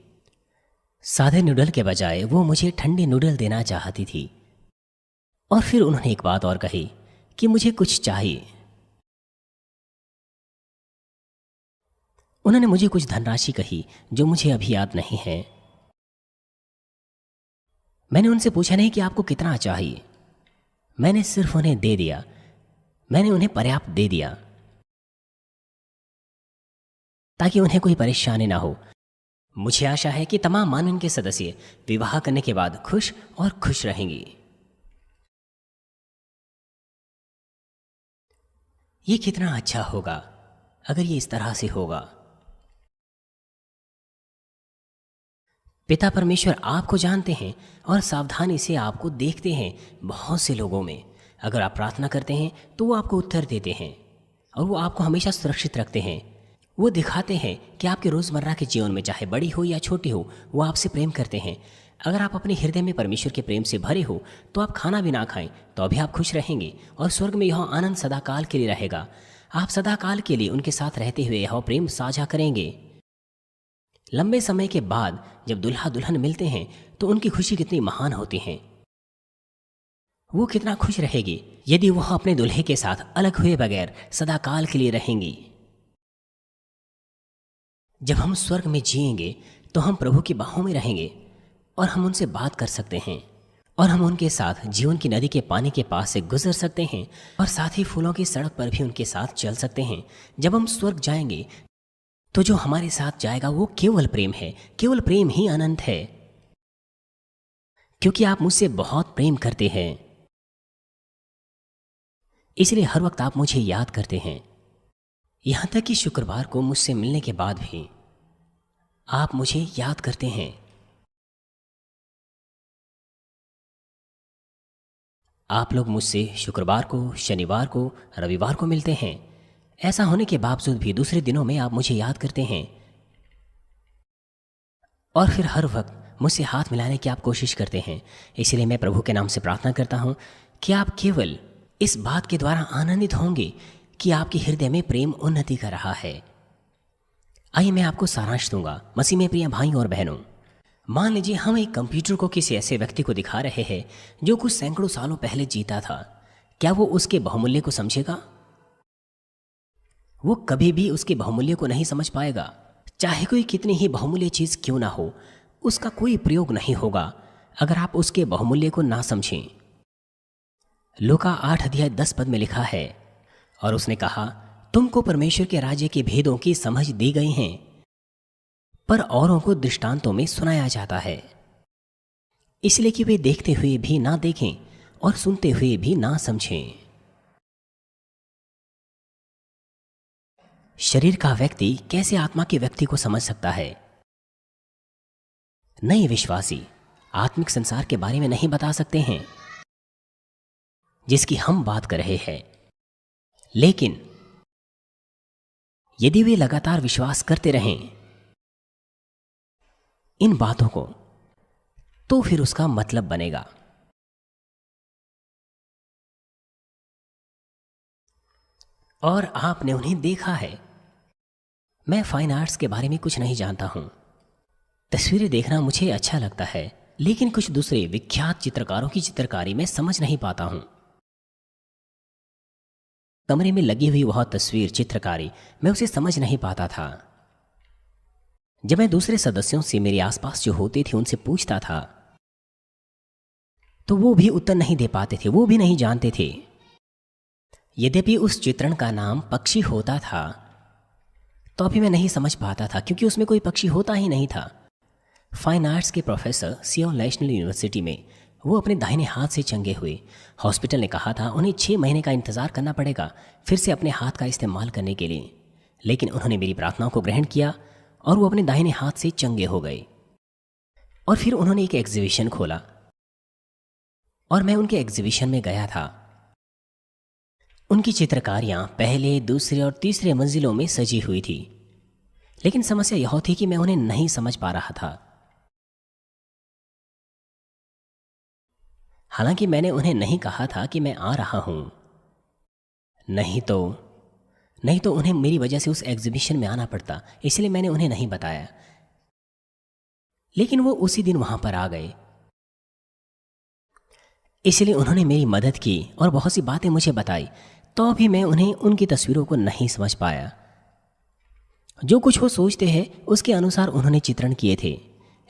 सादे नूडल के बजाय वो मुझे ठंडे नूडल देना चाहती थी। और फिर उन्होंने एक बात और कही कि मुझे कुछ चाहिए। उन्होंने मुझे कुछ धनराशि कही जो मुझे अभी याद नहीं है। मैंने उनसे पूछा नहीं कि आपको कितना चाहिए, मैंने सिर्फ उन्हें दे दिया। मैंने उन्हें पर्याप्त दे दिया ताकि उन्हें कोई परेशानी ना हो। मुझे आशा है कि तमाम मानन के सदस्य विवाह करने के बाद खुश और खुश रहेंगे। ये कितना अच्छा होगा अगर ये इस तरह से होगा। पिता परमेश्वर आपको जानते हैं और सावधानी से आपको देखते हैं। बहुत से लोगों में अगर आप प्रार्थना करते हैं तो वो आपको उत्तर देते हैं और वो आपको हमेशा सुरक्षित रखते हैं। वो दिखाते हैं कि आपके रोज़मर्रा के जीवन में चाहे बड़ी हो या छोटी हो, वो आपसे प्रेम करते हैं। अगर आप अपने हृदय में परमेश्वर के प्रेम से भरे हो तो आप खाना भी ना खाएं तो अभी आप खुश रहेंगे और स्वर्ग में यह आनंद सदाकाल के लिए रहेगा। आप सदाकाल के लिए उनके साथ रहते हुए यह प्रेम साझा करेंगे। लंबे समय के बाद जब दुल्हा दुल्हन मिलते हैं तो उनकी खुशी कितनी महान होती है। वो कितना खुश रहेगी यदि वह अपने दुल्हे के साथ अलग हुए बगैर सदाकाल के लिए रहेंगी। जब हम स्वर्ग में जिएंगे तो हम प्रभु की बाहों में रहेंगे और हम उनसे बात कर सकते हैं और हम उनके साथ जीवन की नदी के पानी के पास से गुजर सकते हैं और साथ ही फूलों की सड़क पर भी उनके साथ चल सकते हैं। जब हम स्वर्ग जाएंगे तो जो हमारे साथ जाएगा वो केवल प्रेम है, केवल प्रेम ही अनंत है। क्योंकि आप मुझसे बहुत प्रेम करते हैं, इसलिए हर वक्त आप मुझे याद करते हैं। यहां तक कि शुक्रवार को मुझसे मिलने के बाद भी आप मुझे याद करते हैं। आप लोग मुझसे शुक्रवार को, शनिवार को, रविवार को मिलते हैं। ऐसा होने के बावजूद भी दूसरे दिनों में आप मुझे याद करते हैं और फिर हर वक्त मुझसे हाथ मिलाने की आप कोशिश करते हैं। इसलिए मैं प्रभु के नाम से प्रार्थना करता हूँ कि आप केवल इस बात के द्वारा आनंदित होंगे कि आपके हृदय में प्रेम उन्नति कर रहा है। आइए मैं आपको सारांश दूंगा। मसीह में प्रिय भाइयों और बहनों, मान लीजिए हम एक कंप्यूटर को किसी ऐसे व्यक्ति को दिखा रहे हैं जो कुछ सैकड़ों सालों पहले जीता था। क्या वो उसके बहुमूल्य को समझेगा? वो कभी भी उसके बहुमूल्य को नहीं समझ पाएगा। चाहे कोई कितनी ही बहुमूल्य चीज क्यों ना हो, उसका कोई प्रयोग नहीं होगा अगर आप उसके बहुमूल्य को ना समझें। लूका 8:10 में लिखा है, और उसने कहा, तुमको परमेश्वर के राज्य के भेदों की समझ दी गई हैं, पर औरों को दृष्टांतों में सुनाया जाता है, इसलिए कि वे देखते हुए भी ना देखें और सुनते हुए भी ना समझें। शरीर का व्यक्ति कैसे आत्मा के व्यक्ति को समझ सकता है? नए विश्वासी आत्मिक संसार के बारे में नहीं बता सकते हैं जिसकी हम बात कर रहे हैं, लेकिन यदि वे लगातार विश्वास करते रहें इन बातों को, तो फिर उसका मतलब बनेगा। और आपने उन्हें देखा है। मैं फाइन आर्ट्स के बारे में कुछ नहीं जानता हूं। तस्वीरें देखना मुझे अच्छा लगता है, लेकिन कुछ दूसरे विख्यात चित्रकारों की चित्रकारी में समझ नहीं पाता हूं। कमरे में लगी हुई वह तस्वीर चित्रकारी, मैं उसे समझ नहीं पाता था। जब मैं दूसरे सदस्यों से मेरे आसपास जो होते थे उनसे पूछता था, तो वो भी उत्तर नहीं दे पाते थे, वो भी नहीं जानते थे। यद्यपि उस चित्रण का नाम पक्षी होता था, तो अभी मैं नहीं समझ पाता था, क्योंकि उसमें कोई पक्षी होता ही नहीं था। फाइन आर्ट्स के प्रोफेसर सियोल नेशनल यूनिवर्सिटी में वो अपने दाहिने हाथ से चंगे हुए। हॉस्पिटल ने कहा था उन्हें 6 महीने का इंतजार करना पड़ेगा फिर से अपने हाथ का इस्तेमाल करने के लिए, लेकिन उन्होंने मेरी प्रार्थनाओं को ग्रहण किया और वो अपने दाहिने हाथ से चंगे हो गए। और फिर उन्होंने एक एग्जीबिशन खोला और मैं उनके एग्जीबिशन में गया था। उनकी चित्रकारियां पहले, दूसरे और तीसरे मंजिलों में सजी हुई थी, लेकिन समस्या यह थी कि मैं उन्हें नहीं समझ पा रहा था। हालांकि मैंने उन्हें नहीं कहा था कि मैं आ रहा हूं, नहीं तो उन्हें मेरी वजह से उस एग्जीबिशन में आना पड़ता, इसलिए मैंने उन्हें नहीं बताया। लेकिन वो उसी दिन वहां पर आ गए, इसलिए उन्होंने मेरी मदद की और बहुत सी बातें मुझे बताई। तो भी मैं उन्हें उनकी तस्वीरों को नहीं समझ पाया। जो कुछ वो सोचते हैं उसके अनुसार उन्होंने चित्रण किए थे,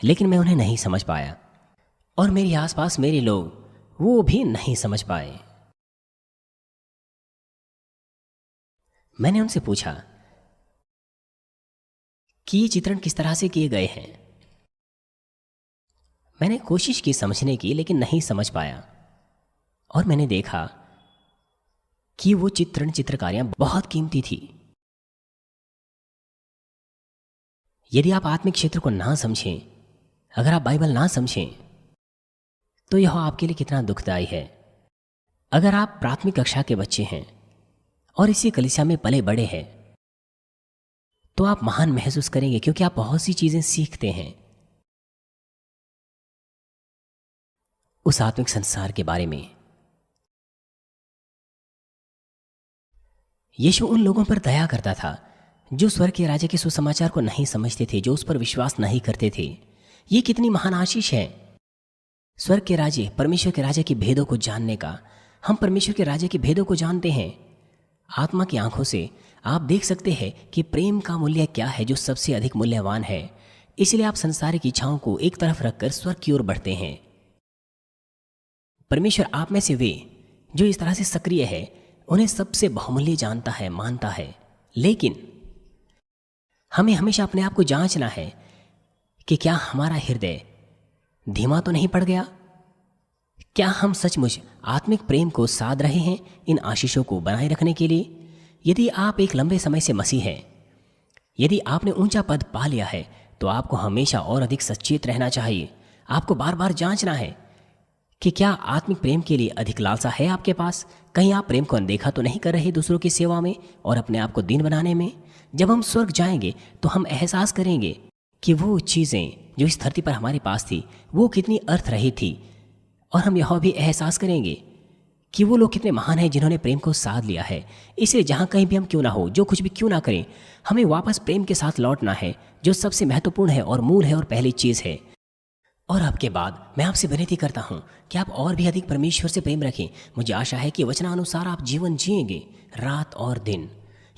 लेकिन मैं उन्हें नहीं समझ पाया, और मेरे आसपास मेरे लोग वो भी नहीं समझ पाए। मैंने उनसे पूछा कि ये चित्रण किस तरह से किए गए हैं। मैंने कोशिश की समझने की, लेकिन नहीं समझ पाया, और मैंने देखा कि वो चित्रकारियां बहुत कीमती थी। यदि आप आत्मिक क्षेत्र को ना समझें, अगर आप बाइबल ना समझें, तो यह आपके लिए कितना दुखदायी है। अगर आप प्राथमिक कक्षा के बच्चे हैं और इसी कलीसिया में पले बड़े हैं, तो आप महान महसूस करेंगे, क्योंकि आप बहुत सी चीजें सीखते हैं उस आत्मिक संसार के बारे में। यीशु उन लोगों पर दया करता था जो स्वर्ग के राज्य के सुसमाचार को नहीं समझते थे, जो उस पर विश्वास नहीं करते थे। ये कितनी महान आशीष है स्वर्ग के राज्य, परमेश्वर के राज्य के भेदों को जानने का। हम परमेश्वर के राज्य के भेदों को जानते हैं। आत्मा की आंखों से आप देख सकते हैं कि प्रेम का मूल्य क्या है, जो सबसे अधिक मूल्यवान है। इसलिए आप संसारिक इच्छाओं को एक तरफ रखकर स्वर्ग की ओर बढ़ते हैं। परमेश्वर आप में से वे जो इस तरह से सक्रिय है, उन्हें सबसे बहुमूल्य जानता है, मानता है। लेकिन हमें हमेशा अपने आप को जांचना है कि क्या हमारा हृदय धीमा तो नहीं पड़ गया। क्या हम सचमुच आत्मिक प्रेम को साध रहे हैं इन आशीषों को बनाए रखने के लिए। यदि आप एक लंबे समय से मसीह हैं, यदि आपने ऊंचा पद पा लिया है, तो आपको हमेशा और अधिक सचेत रहना चाहिए। आपको बार बार जांचना है कि क्या आत्मिक प्रेम के लिए अधिक लालसा है आपके पास। कहीं आप प्रेम को अनदेखा तो नहीं कर रहे दूसरों की सेवा में और अपने आप को दीन बनाने में। जब हम स्वर्ग जाएंगे तो हम एहसास करेंगे कि वो चीज़ें जो इस धरती पर हमारे पास थी वो कितनी अर्थ रहित थी, और हम यह भी एहसास करेंगे कि वो लोग कितने महान हैं जिन्होंने प्रेम को साध लिया है। इसलिए जहाँ कहीं भी हम क्यों ना हो, जो कुछ भी क्यों ना करें, हमें वापस प्रेम के साथ लौटना है, जो सबसे महत्वपूर्ण है और मूल है और पहली चीज़ है। और अब के बाद मैं आपसे विनती करता हूँ कि आप और भी अधिक परमेश्वर से प्रेम रखें। मुझे आशा है कि वचनानुसार आप जीवन जिएंगे रात और दिन।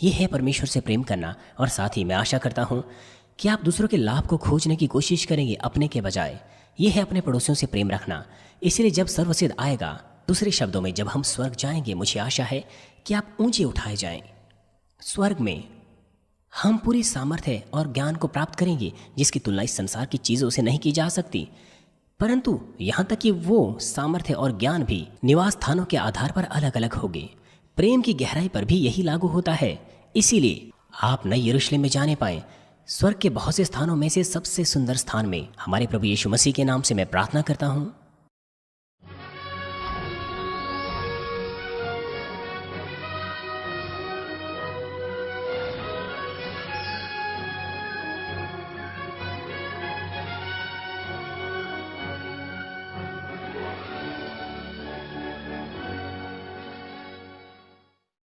ये है परमेश्वर से प्रेम करना। और साथ ही मैं आशा करता हूँ कि आप दूसरों के लाभ को खोजने की कोशिश करेंगे अपने के बजाय। ये है अपने पड़ोसियों से प्रेम रखना। इसलिए जब सर्वसिद्ध आएगा, दूसरे शब्दों में जब हम स्वर्ग जाएंगे, मुझे आशा है कि आप ऊंचे उठाए जाएं। स्वर्ग में हम पूरी सामर्थ्य और ज्ञान को प्राप्त करेंगे जिसकी तुलना इस संसार की चीज़ों से नहीं की जा सकती। परंतु यहाँ तक कि वो सामर्थ्य और ज्ञान भी निवास स्थानों के आधार पर अलग अलग होंगे। प्रेम की गहराई पर भी यही लागू होता है। इसीलिए आप नई यरूशलेम में जाने पाएं। स्वर्ग के बहुत से स्थानों में से सबसे सुंदर स्थान में हमारे प्रभु यीशु मसीह के नाम से मैं प्रार्थना करता हूँ।